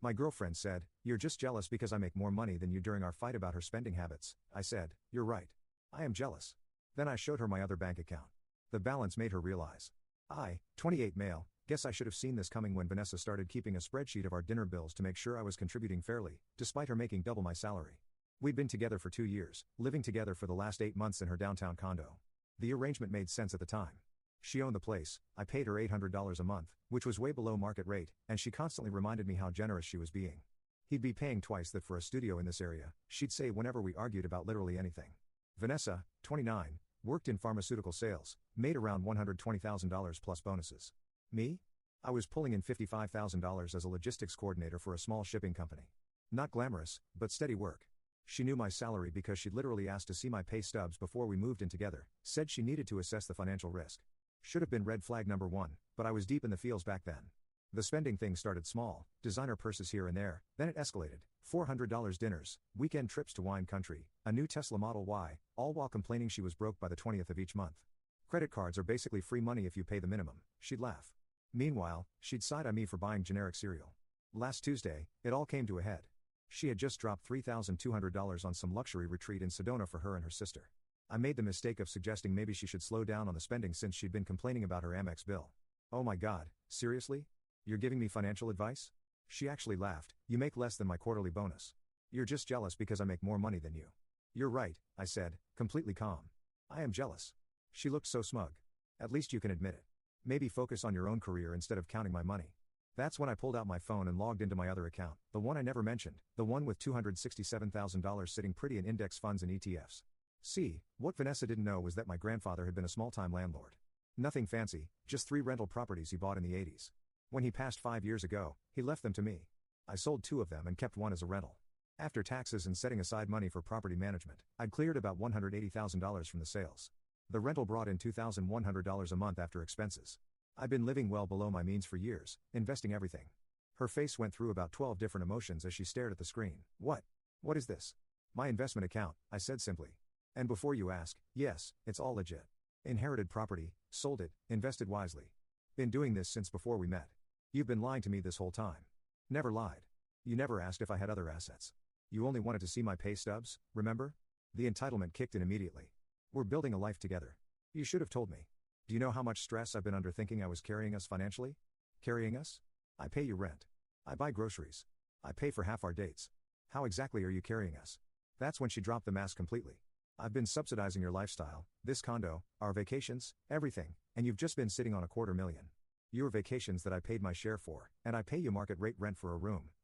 My girlfriend said, "You're just jealous because I make more money than you." During our fight about her spending habits, I said, "You're right. I am jealous." Then I showed her my other bank account. The balance made her realize. 28 male, guess I should have seen this coming when Vanessa started keeping a spreadsheet of our dinner bills to make sure I was contributing fairly, despite her making double my salary. We'd been together for 2 years, living together for the last 8 months in her downtown condo. The arrangement made sense at the time. She owned the place, I paid her $800 a month, which was way below market rate, and she constantly reminded me how generous she was being. He'd be paying twice that for a studio in this area, she'd say whenever we argued about literally anything. Vanessa, 29, worked in pharmaceutical sales, made around $120,000 plus bonuses. Me? I was pulling in $55,000 as a logistics coordinator for a small shipping company. Not glamorous, but steady work. She knew my salary because she'd literally asked to see my pay stubs before we moved in together, said she needed to assess the financial risk. Should have been red flag number 1, but I was deep in the feels back then. The spending thing started small, designer purses here and there, then it escalated, $400 dinners, weekend trips to wine country, a new Tesla Model Y, all while complaining she was broke by the 20th of each month. Credit cards are basically free money if you pay the minimum, she'd laugh. Meanwhile, she'd side-eye me for buying generic cereal. Last Tuesday, it all came to a head. She had just dropped $3,200 on some luxury retreat in Sedona for her and her sister. I made the mistake of suggesting maybe she should slow down on the spending since she'd been complaining about her Amex bill. "Oh my god, seriously? You're giving me financial advice?" She actually laughed, "You make less than my quarterly bonus. You're just jealous because I make more money than you." "You're right," I said, completely calm. "I am jealous." She looked so smug. "At least you can admit it. Maybe focus on your own career instead of counting my money." That's when I pulled out my phone and logged into my other account, the one I never mentioned, the one with $267,000 sitting pretty in index funds and ETFs. See, what Vanessa didn't know was that my grandfather had been a small-time landlord. Nothing fancy, just 3 rental properties he bought in the 80s. When he passed 5 years ago, he left them to me. I sold 2 of them and kept one as a rental. After taxes and setting aside money for property management, I'd cleared about $180,000 from the sales. The rental brought in $2,100 a month after expenses. I'd been living well below my means for years, investing everything. Her face went through about 12 different emotions as she stared at the screen. What is this?" "My investment account," I said simply. "And before you ask, yes, it's all legit. Inherited property, sold it, invested wisely. Been doing this since before we met. You've been lying to me this whole time." "Never lied. You never asked if I had other assets. You only wanted to see my pay stubs, remember?" The entitlement kicked in immediately. "We're building a life together. You should have told me. Do you know how much stress I've been under thinking I was carrying us financially?" "Carrying us? I pay you rent. I buy groceries. I pay for half our dates. How exactly are you carrying us?" That's when she dropped the mask completely. "I've been subsidizing your lifestyle, this condo, our vacations, everything, and you've just been sitting on $250,000. Your vacations that I paid my share for, and I pay you market rate rent for a room,